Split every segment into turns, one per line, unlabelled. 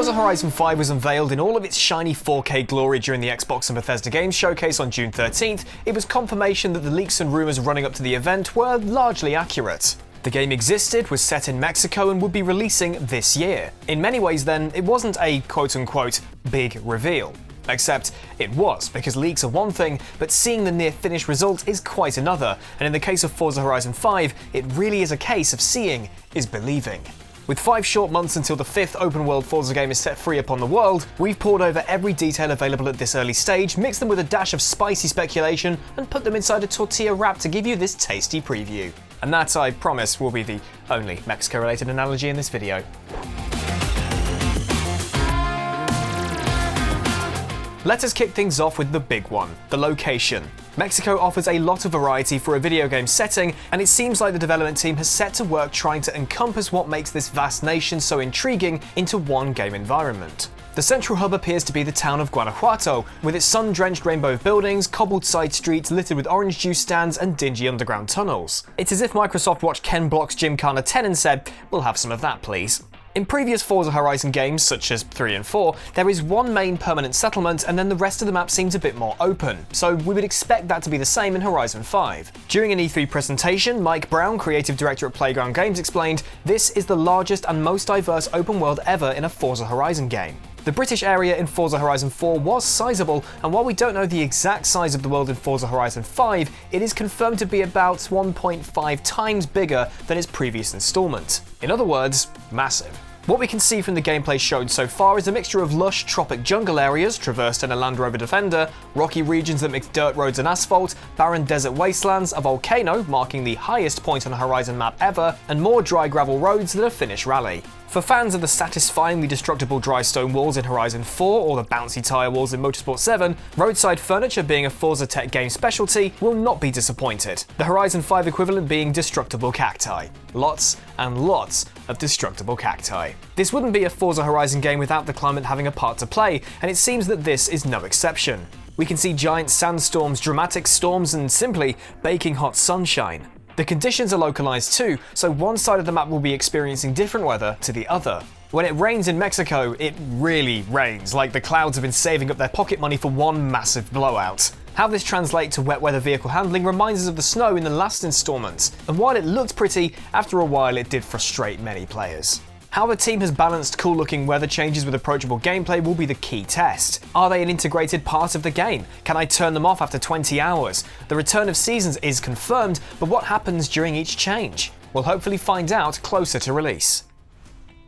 Forza Horizon 5 was unveiled in all of its shiny 4K glory during the Xbox and Bethesda Games Showcase on June 13th, it was confirmation that the leaks and rumours running up to the event were largely accurate. The game existed, was set in Mexico, and would be releasing this year. In many ways then, it wasn't a quote-unquote big reveal. Except it was, because leaks are one thing, but seeing the near finished result is quite another, and in the case of Forza Horizon 5, it really is a case of seeing is believing. With 5 short months until the 5th open-world Forza game is set free upon the world, we've pored over every detail available at this early stage, mixed them with a dash of spicy speculation, and put them inside a tortilla wrap to give you this tasty preview. And that, I promise, will be the only Mexico-related analogy in this video. Let us kick things off with the big one, the location. Mexico offers a lot of variety for a video game setting, and it seems like the development team has set to work trying to encompass what makes this vast nation so intriguing into one game environment. The central hub appears to be the town of Guanajuato, with its sun-drenched rainbow of buildings, cobbled side streets littered with orange juice stands, and dingy underground tunnels. It's as if Microsoft watched Ken Block's Gymkhana 10 and said, "We'll have some of that, please." In previous Forza Horizon games, such as 3 and 4, there is one main permanent settlement and then the rest of the map seems a bit more open, so we would expect that to be the same in Horizon 5. During an E3 presentation, Mike Brown, creative director at Playground Games, explained, "This is the largest and most diverse open world ever in a Forza Horizon game." The British area in Forza Horizon 4 was sizable, and while we don't know the exact size of the world in Forza Horizon 5, it is confirmed to be about 1.5 times bigger than its previous installment. In other words, massive. What we can see from the gameplay shown so far is a mixture of lush tropic jungle areas, traversed in a Land Rover Defender, rocky regions that mix dirt roads and asphalt, barren desert wastelands, a volcano marking the highest point on a Horizon map ever, and more dry gravel roads than a Finnish rally. For fans of the satisfyingly destructible dry stone walls in Horizon 4 or the bouncy tyre walls in Motorsport 7, roadside furniture being a Forza Tech game specialty will not be disappointed, the Horizon 5 equivalent being destructible cacti. Lots and lots of destructible cacti. This wouldn't be a Forza Horizon game without the climate having a part to play, and it seems that this is no exception. We can see giant sandstorms, dramatic storms, and simply baking hot sunshine. The conditions are localized too, so one side of the map will be experiencing different weather to the other. When it rains in Mexico, it really rains, like the clouds have been saving up their pocket money for one massive blowout. How this translates to wet weather vehicle handling reminds us of the snow in the last installment, and while it looked pretty, after a while it did frustrate many players. How the team has balanced cool-looking weather changes with approachable gameplay will be the key test. Are they an integrated part of the game? Can I turn them off after 20 hours? The return of seasons is confirmed, but what happens during each change? We'll hopefully find out closer to release.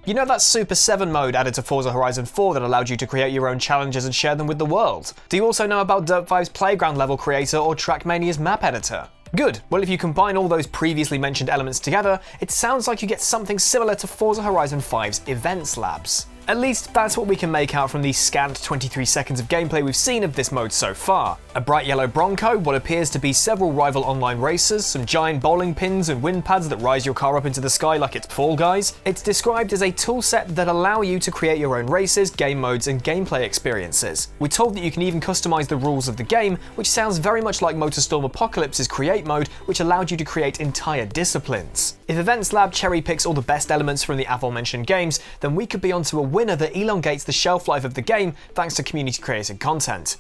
You know that Super 7 mode added to Forza Horizon 4 that allowed you to create your own challenges and share them with the world? Do you also know about Dirt 5's Playground level creator or Trackmania's map editor? Good. Well, if you combine all those previously mentioned elements together, it sounds like you get something similar to Forza Horizon 5's Events Labs. At least that's what we can make out from the scant 23 seconds of gameplay we've seen of this mode so far. A bright yellow Bronco, what appears to be several rival online racers, some giant bowling pins and wind pads that rise your car up into the sky like it's Fall Guys. It's described as a toolset that allow you to create your own races, game modes, and gameplay experiences. We're told that you can even customize the rules of the game, which sounds very much like MotorStorm Apocalypse's Create mode, which allowed you to create entire disciplines. If Events Lab cherry picks all the best elements from the aforementioned games, then we could be onto a winner that elongates the shelf life of the game thanks to community created content.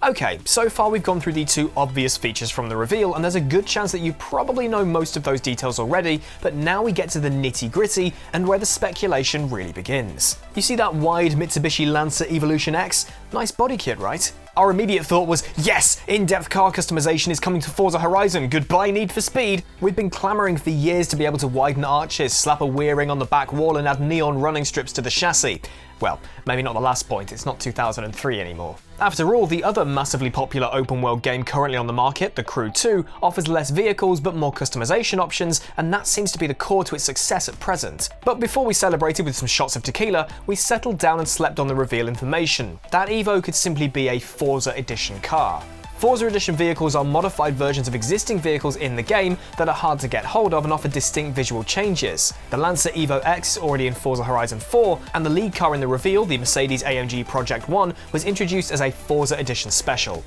Okay, so far we've gone through the two obvious features from the reveal, and there's a good chance that you probably know most of those details already, but now we get to the nitty-gritty and where the speculation really begins. You see that wide Mitsubishi Lancer Evolution X? Nice body kit, right? Our immediate thought was, yes, in-depth car customization is coming to Forza Horizon, goodbye Need for Speed. We've been clamoring for years to be able to widen arches, slap a weir ring on the back wall and add neon running strips to the chassis. Well, maybe not the last point, it's not 2003 anymore. After all, the other massively popular open world game currently on the market, The Crew 2, offers less vehicles but more customization options, and that seems to be the core to its success at present. But before we celebrated with some shots of tequila, we settled down and slept on the reveal information. That Evo could simply be a Forza Edition car. Forza Edition vehicles are modified versions of existing vehicles in the game that are hard to get hold of and offer distinct visual changes. The Lancer Evo X is already in Forza Horizon 4, and the lead car in the reveal, the Mercedes-AMG Project 1, was introduced as a Forza Edition special.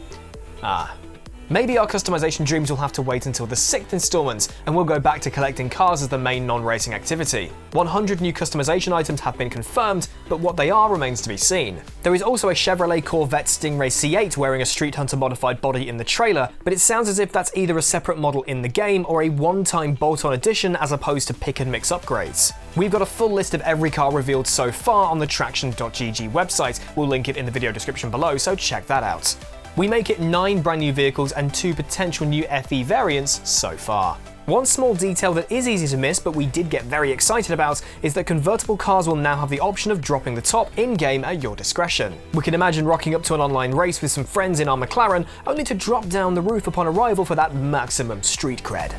Maybe our customization dreams will have to wait until the 6th installment, and we'll go back to collecting cars as the main non-racing activity. 100 new customization items have been confirmed, but what they are remains to be seen. There is also a Chevrolet Corvette Stingray C8 wearing a Street Hunter modified body in the trailer, but it sounds as if that's either a separate model in the game or a one-time bolt-on addition as opposed to pick-and-mix upgrades. We've got a full list of every car revealed so far on the TraxionGG website. We'll link it in the video description below, so check that out. We make it 9 brand new vehicles and 2 potential new FE variants so far. One small detail that is easy to miss but we did get very excited about is that convertible cars will now have the option of dropping the top in-game at your discretion. We can imagine rocking up to an online race with some friends in our McLaren only to drop down the roof upon arrival for that maximum street cred.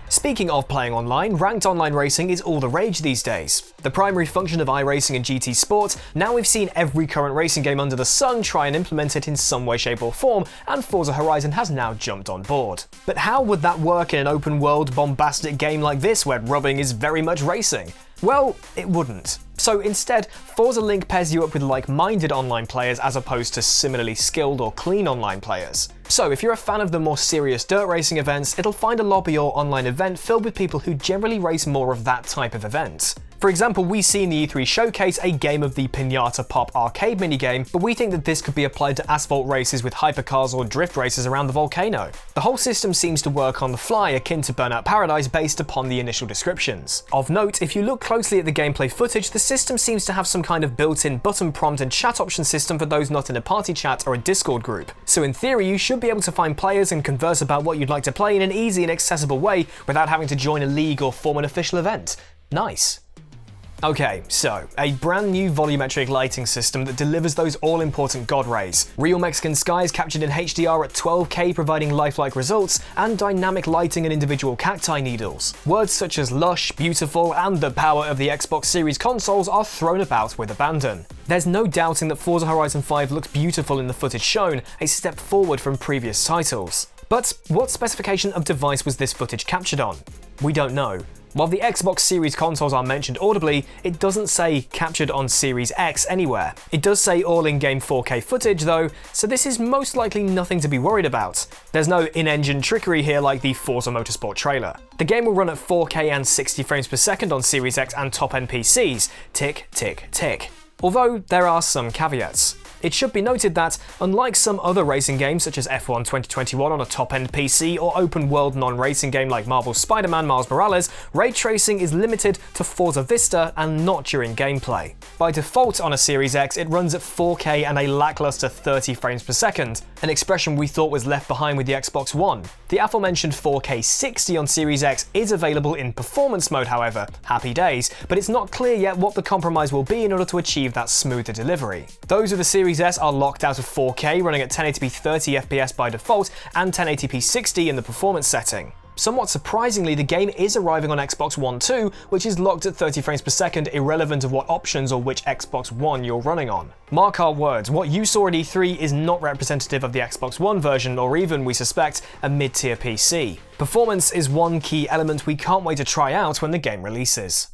Speaking of playing online, ranked online racing is all the rage these days. The primary function of iRacing and GT Sport, now we've seen every current racing game under the sun try and implement it in some way, shape or form, and Forza Horizon has now jumped on board. But how would that work in an open world, bombastic game like this where rubbing is very much racing? Well, it wouldn't. So instead, Forza Link pairs you up with like-minded online players as opposed to similarly skilled or clean online players. So if you're a fan of the more serious dirt racing events, it'll find a lobby or online event filled with people who generally race more of that type of event. For example, we see in the E3 showcase a game of the Pinata Pop arcade minigame, but we think that this could be applied to asphalt races with hypercars or drift races around the volcano. The whole system seems to work on the fly, akin to Burnout Paradise based upon the initial descriptions. Of note, if you look closely at the gameplay footage, the system seems to have some kind of built-in button prompt and chat option system for those not in a party chat or a Discord group. So in theory, you should be able to find players and converse about what you'd like to play in an easy and accessible way without having to join a league or form an official event. Nice. Okay, so a brand new volumetric lighting system that delivers those all-important God rays. Real Mexican skies captured in HDR at 12K providing lifelike results, and dynamic lighting and individual cacti needles. Words such as lush, beautiful, and the power of the Xbox Series consoles are thrown about with abandon. There's no doubting that Forza Horizon 5 looks beautiful in the footage shown, a step forward from previous titles. But what specification of device was this footage captured on? We don't know. While the Xbox Series consoles are mentioned audibly, it doesn't say captured on Series X anywhere. It does say all in-game 4K footage though, so this is most likely nothing to be worried about. There's no in-engine trickery here like the Forza Motorsport trailer. The game will run at 4K and 60 frames per second on Series X and top-end PCs. Tick, tick, tick. Although there are some caveats. It should be noted that, unlike some other racing games such as F1 2021 on a top-end PC or open-world non-racing game like Marvel's Spider-Man Miles Morales, ray tracing is limited to Forza Vista and not during gameplay. By default on a Series X, it runs at 4K and a lackluster 30 frames per second, an expression we thought was left behind with the Xbox One. The aforementioned 4K 60 on Series X is available in performance mode, however, happy days, but it's not clear yet what the compromise will be in order to achieve that smoother delivery. Those with the Series S are locked out of 4K, running at 1080p 30 FPS by default and 1080p 60 in the performance setting. Somewhat surprisingly, the game is arriving on Xbox One too, which is locked at 30 frames per second irrelevant of what options or which Xbox One you're running on. Mark our words, what you saw at E3 is not representative of the Xbox One version or even, we suspect, a mid-tier PC. Performance is one key element we can't wait to try out when the game releases.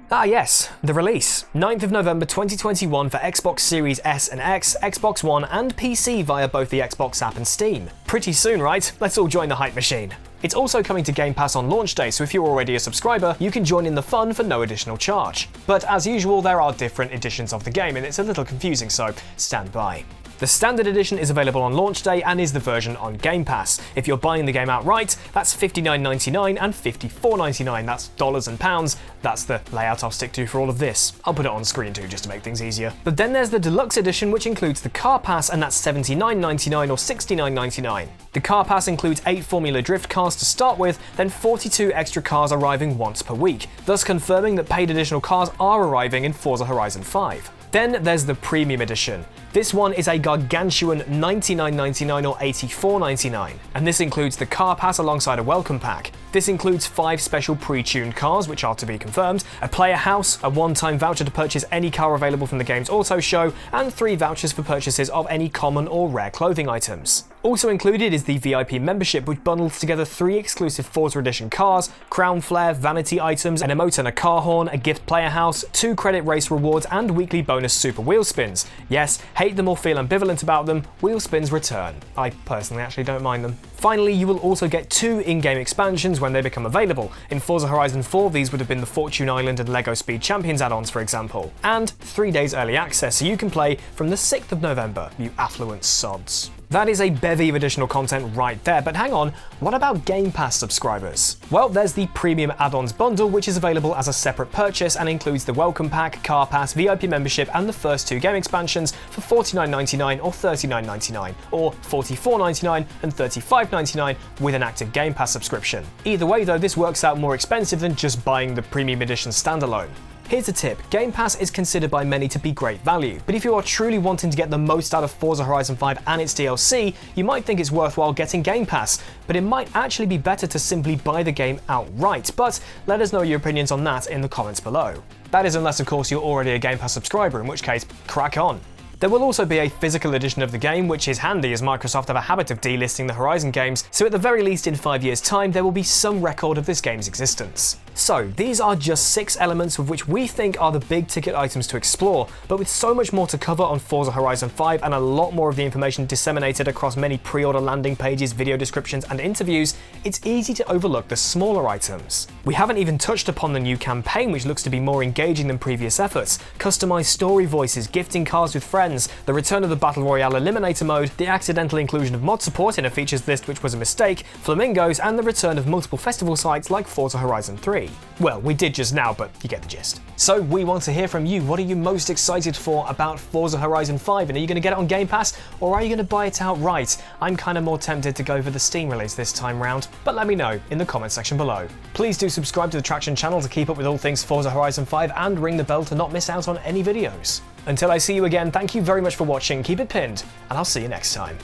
Ah yes, the release. 9th of November 2021 for Xbox Series S and X, Xbox One and PC via both the Xbox app and Steam. Pretty soon, right? Let's all join the hype machine. It's also coming to Game Pass on launch day, so if you're already a subscriber, you can join in the fun for no additional charge. But as usual, there are different editions of the game and it's a little confusing, so stand by. The Standard Edition is available on launch day and is the version on Game Pass. If you're buying the game outright, that's $59.99 and $54.99, that's dollars and pounds. That's the layout I'll stick to for all of this. I'll put it on screen too, just to make things easier. But then there's the Deluxe Edition, which includes the Car Pass, and that's $79.99 or $69.99. The Car Pass includes 8 Formula Drift cars to start with, then 42 extra cars arriving once per week, thus confirming that paid additional cars are arriving in Forza Horizon 5. Then there's the Premium Edition. This one is a gargantuan $99.99 or $84.99, and this includes the Car Pass alongside a welcome pack. This includes 5 special pre-tuned cars, which are to be confirmed, a player house, a one-time voucher to purchase any car available from the game's auto show, and 3 vouchers for purchases of any common or rare clothing items. Also included is the VIP membership, which bundles together 3 exclusive Forza Edition cars, crown flare, vanity items, an emote and a car horn, a gift player house, 2 credit race rewards, and weekly bonus super wheel spins. Yes, hate them or feel ambivalent about them, wheel spins return. I personally actually don't mind them. Finally, you will also get 2 in-game expansions when they become available. In Forza Horizon 4, these would have been the Fortune Island and LEGO Speed Champions add-ons, for example. And 3 days early access, so you can play from the 6th of November, you affluent sods. That is a bevy of additional content right there, but hang on, what about Game Pass subscribers? Well, there's the Premium Add-ons bundle, which is available as a separate purchase and includes the Welcome Pack, Car Pass, VIP membership, and the first 2 game expansions for $49.99 or $39.99, or $44.99 and $35.99 with an active Game Pass subscription. Either way though, this works out more expensive than just buying the Premium Edition standalone. Here's a tip, Game Pass is considered by many to be great value, but if you are truly wanting to get the most out of Forza Horizon 5 and its DLC, you might think it's worthwhile getting Game Pass, but it might actually be better to simply buy the game outright, but let us know your opinions on that in the comments below. That is unless of course you're already a Game Pass subscriber, in which case, crack on. There will also be a physical edition of the game, which is handy as Microsoft have a habit of delisting the Horizon games, so at the very least in 5 years' time there will be some record of this game's existence. So, these are just 6 elements of which we think are the big ticket items to explore, but with so much more to cover on Forza Horizon 5 and a lot more of the information disseminated across many pre-order landing pages, video descriptions and interviews, it's easy to overlook the smaller items. We haven't even touched upon the new campaign, which looks to be more engaging than previous efforts, customized story voices, gifting cars with friends, the return of the Battle Royale Eliminator mode, the accidental inclusion of mod support in a features list which was a mistake, flamingos, and the return of multiple festival sites like Forza Horizon 3. Well, we did just now, but you get the gist. So we want to hear from you. What are you most excited for about Forza Horizon 5? And are you going to get it on Game Pass, or are you going to buy it outright? I'm kind of more tempted to go for the Steam release this time round, but let me know in the comment section below. Please do subscribe to the Traxion channel to keep up with all things Forza Horizon 5 and ring the bell to not miss out on any videos. Until I see you again, thank you very much for watching, keep it pinned, and I'll see you next time.